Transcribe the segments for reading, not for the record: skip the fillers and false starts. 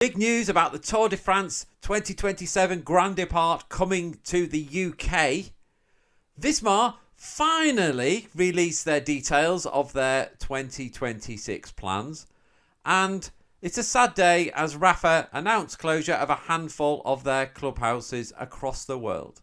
Big news about the Tour de France 2027 Grand Départ coming to the UK. Visma finally released their details of their 2026 plans. And it's a sad day as Rapha announced closure of a handful of their clubhouses across the world.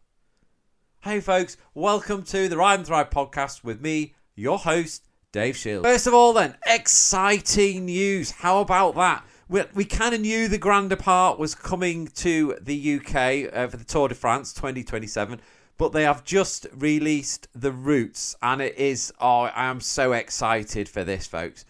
Hey folks, welcome to the Ride and Thrive podcast with me, your host, Dave Shields. First of all then, exciting news. How about that? We kind of knew the Grand Départ was coming to the UK for the Tour de France 2027, but they have just released the routes, and it is, I am so excited for this, folks.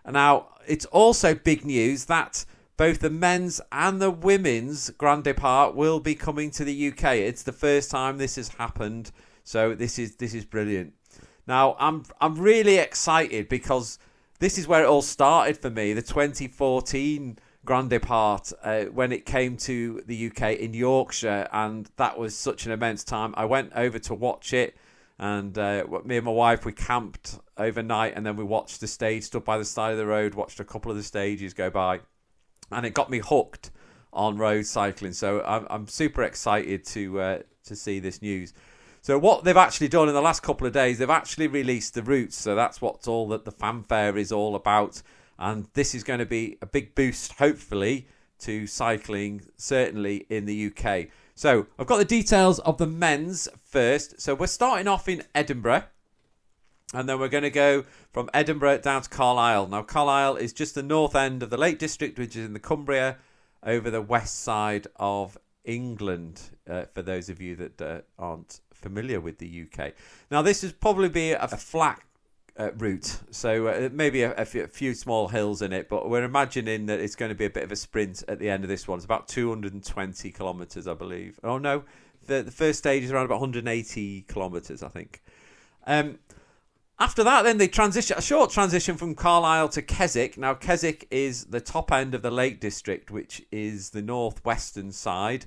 Now, it's also big news that both the men's and the women's Grand Départ will be coming to the UK. It's the first time this has happened, so this is brilliant. Now, I'm really excited because this is where it all started for me, the 2014 Grand Départ, when it came to the UK in Yorkshire, and that was such an immense time. I went over to watch it, and me and my wife, we camped overnight, and then we watched the stage, stood by the side of the road, watched a couple of the stages go by, and it got me hooked on road cycling. So I'm super excited to see this news. So what they've actually done in the last couple of days, they've actually released the routes. So that's what's all that the fanfare is all about. And this is going to be a big boost, hopefully, to cycling, certainly in the UK. So I've got the details of the men's first. So we're starting off in Edinburgh. And then we're going to go from Edinburgh down to Carlisle. Now, Carlisle is just the north end of the Lake District, which is in the Cumbria, over the west side of England, for those of you that aren't familiar with the UK. Now, this is probably be a flat route, so maybe a few small hills in it, but we're imagining that it's going to be a bit of a sprint at the end of this one. It's about 220 kilometres, I believe. Oh, no, the first stage is around about 180 kilometres, I think. After that, then they a short transition from Carlisle to Keswick. Now, Keswick is the top end of the Lake District, which is the northwestern side.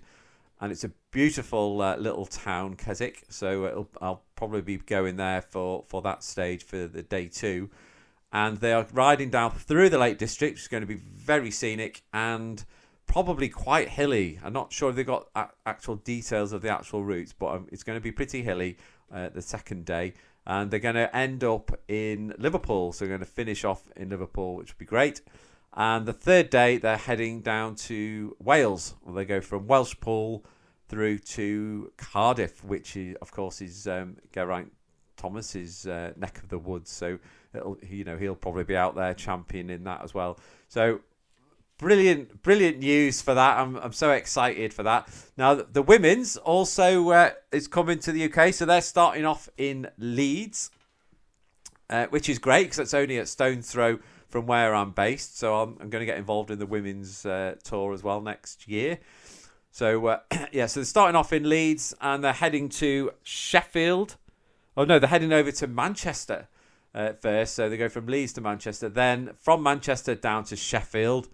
And it's a beautiful little town, Keswick. So I'll probably be going there for that stage for the day 2. And they are riding down through the Lake District, which is going to be very scenic and probably quite hilly. I'm not sure if they've got actual details of the actual routes, but it's going to be pretty hilly the second day. And they're going to end up in Liverpool. So they're going to finish off in Liverpool, which would be great. And the third day, they're heading down to Wales. Well, they go from Welshpool through to Cardiff, which, of course, is Geraint Thomas's neck of the woods. So he'll probably be out there championing that as well. So brilliant news for that. I'm so excited for that. Now, the women's also is coming to the UK. So they're starting off in Leeds, which is great because it's only a stone's throw from where I'm based. So I'm going to get involved in the women's tour as well next year. So, so they're starting off in Leeds and they're heading to Sheffield. Oh, no, they're heading over to Manchester first. So they go from Leeds to Manchester, then from Manchester down to Sheffield.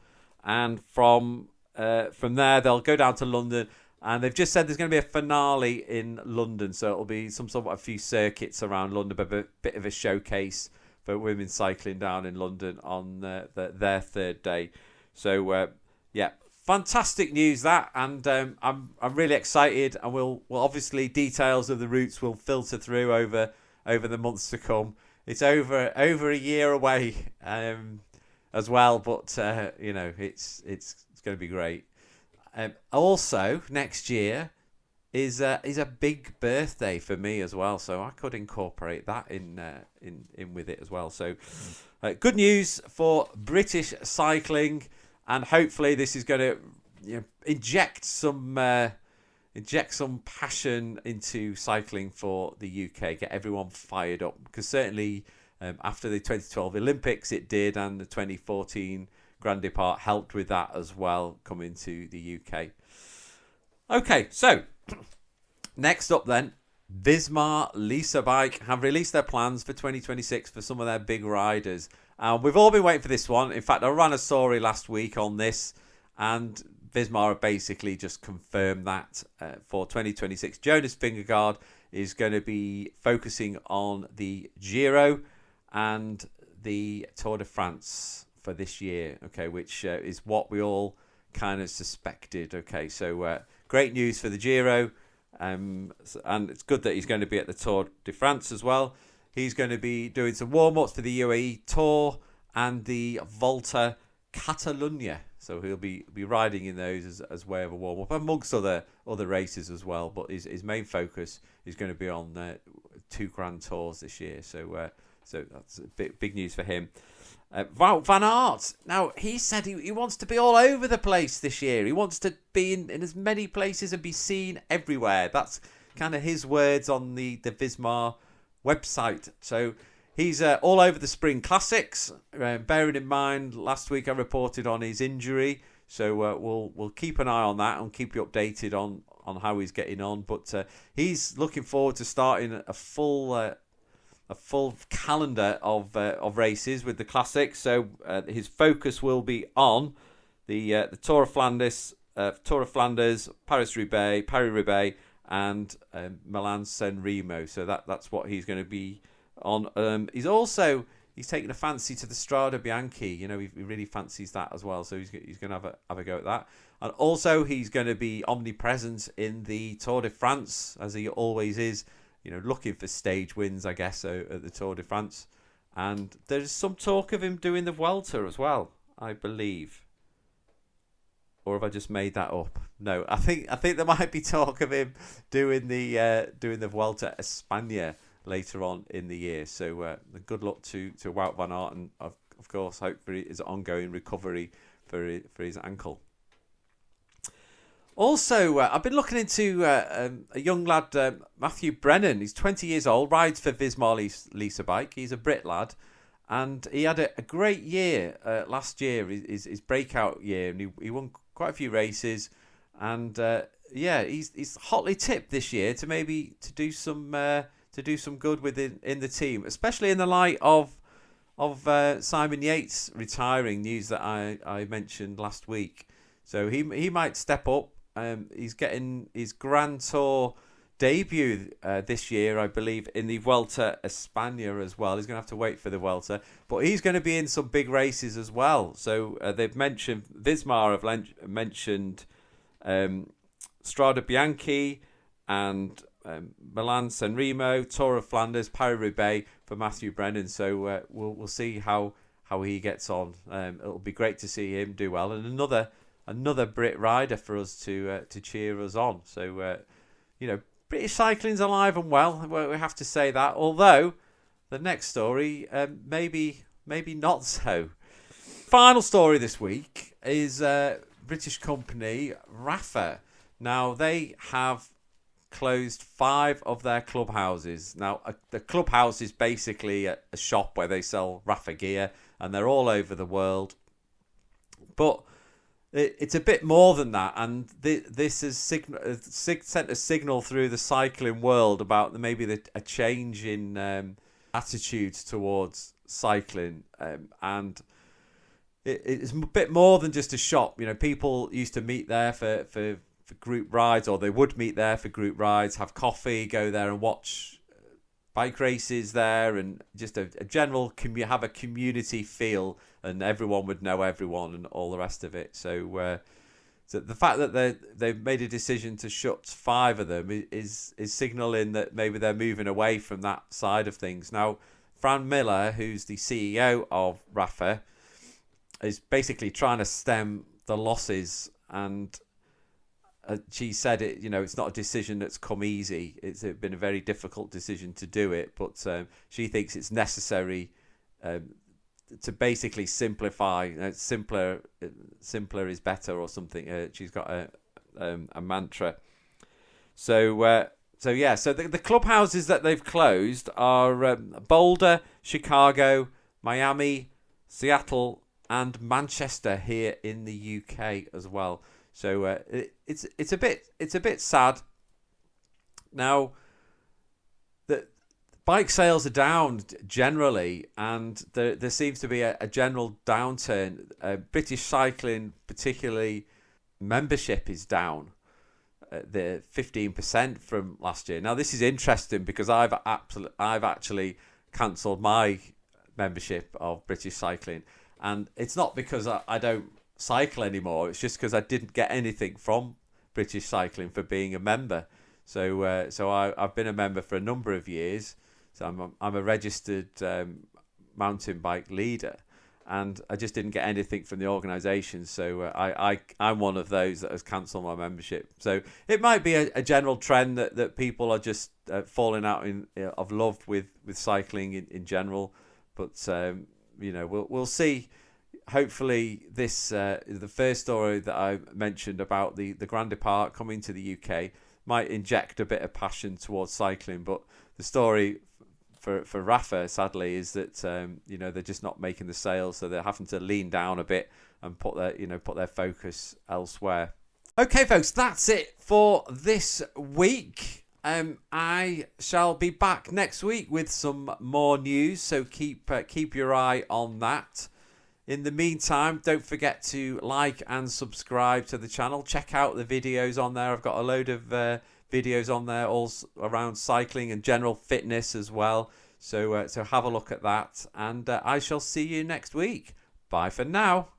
And from there, they'll go down to London. And they've just said there's going to be a finale in London. So it'll be a few circuits around London, but a bit of a showcase for women cycling down in London on their third day. So, fantastic news that, and I'm really excited. And we'll obviously details of the routes will filter through over the months to come. It's over a year away as well, but it's going to be great. Also, next year is a big birthday for me as well, so I could incorporate that in with it as well. So good news for British cycling, and hopefully this is going to inject some passion into cycling for the UK, get everyone fired up, because certainly after the 2012 Olympics it did, and the 2014 Grand Départ helped with that as well, coming to the UK. Okay, so next up then, Visma Lease bike have released their plans for 2026 for some of their big riders. We've all been waiting for this one. In fact, I ran a story last week on this, and Visma have basically just confirmed that for 2026. Jonas Vingegaard is going to be focusing on the Giro and the Tour de France for this year, okay, which is what we all kind of suspected. Okay, so great news for the Giro, and it's good that he's going to be at the Tour de France as well. He's going to be doing some warm-ups for the UAE Tour and the Volta Catalunya. So he'll be riding in those as way of a warm-up, amongst other races as well. But his main focus is going to be on 2 Grand Tours this year. So that's big news for him. Wout van Aert. Now, he said he wants to be all over the place this year. He wants to be in as many places and be seen everywhere. That's kind of his words on the Visma website. So he's all over the Spring Classics. Bearing in mind, last week I reported on his injury. So we'll keep an eye on that and keep you updated on how he's getting on. But he's looking forward to starting a full calendar of races with the Classics. So his focus will be on the Tour of Flanders, Paris-Roubaix, Paris-Roubaix, and Milan-San Remo. So that's what he's going to be on. He's taken a fancy to the Strade Bianche. He really fancies that as well. So he's going to have a go at that. And also he's going to be omnipresent in the Tour de France, as he always is. Looking for stage wins, I guess, at the Tour de France. And there's some talk of him doing the WorldTour as well, I believe. Or have I just made that up? No, I think there might be talk of him doing the Vuelta a España later on in the year. So good luck to Wout van Aert, and of course hope for his ongoing recovery for his ankle. Also, I've been looking into a young lad, Matthew Brennan. He's 20 years old, rides for Visma Lease a bike. He's a Brit lad, and he had a great year last year, his breakout year, and he won quite a few races. And he's hotly tipped this year to do some good in the team, especially in the light of Simon Yates retiring, news that I mentioned last week. So he might step up. He's getting his Grand Tour debut this year, I believe, in the Vuelta a España as well. He's going to have to wait for the Vuelta, but he's going to be in some big races as well. So they've mentioned, Visma have mentioned Strade Bianche and Milan San Remo, Tour of Flanders, Paris-Roubaix for Matthew Brennan. So we'll see how he gets on. It'll be great to see him do well, and another Brit rider for us to cheer us on. So British cycling's alive and well. We have to say that. Although the next story maybe not so. Final story this week is British company Rapha. Now they have closed 5 of their clubhouses. Now the clubhouse is basically a shop where they sell Rapha gear, and they're all over the world. But it's a bit more than that, and this has sent a signal through the cycling world about maybe a change in attitudes towards cycling, and it's a bit more than just a shop. People used to meet there for group rides, or they would meet there for group rides, have coffee, go there and watch bike races there, and just a general have a community feel, and everyone would know everyone and all the rest of it. So the fact that they've made a decision to shut 5 of them is signalling that maybe they're moving away from that side of things. Now, Fran Miller, who's the CEO of Rapha, is basically trying to stem the losses, and she said it's not a decision that's come easy. It's been a very difficult decision to do it, but she thinks it's necessary to basically simplify. Simpler is better, or something. She's got a mantra. So the clubhouses that they've closed are Boulder, Chicago, Miami, Seattle, and Manchester here in the UK as well. So it's a bit sad. Now, the bike sales are down generally, and there seems to be a general downturn. British cycling, particularly membership, is down the 15% from last year. Now, this is interesting because I've actually cancelled my membership of British cycling, and it's not because I don't cycle anymore. It's just because I didn't get anything from British Cycling for being a member. So I've been a member for a number of years. So I'm a registered mountain bike leader, and I just didn't get anything from the organisation. So I'm one of those that has cancelled my membership. So it might be a general trend that people are just falling out of love with cycling in general. But we'll see. Hopefully this the first story that I mentioned about the Grand Départ coming to the UK might inject a bit of passion towards cycling. But the story for Rapha, sadly, is that they're just not making the sales, so they're having to lean down a bit and put their focus elsewhere. Okay, folks, that's it for this week. I shall be back next week with some more news, so keep your eye on that. In the meantime, don't forget to like and subscribe to the channel. Check out the videos on there. I've got a load of videos on there all around cycling and general fitness as well. So have a look at that, and I shall see you next week. Bye for now.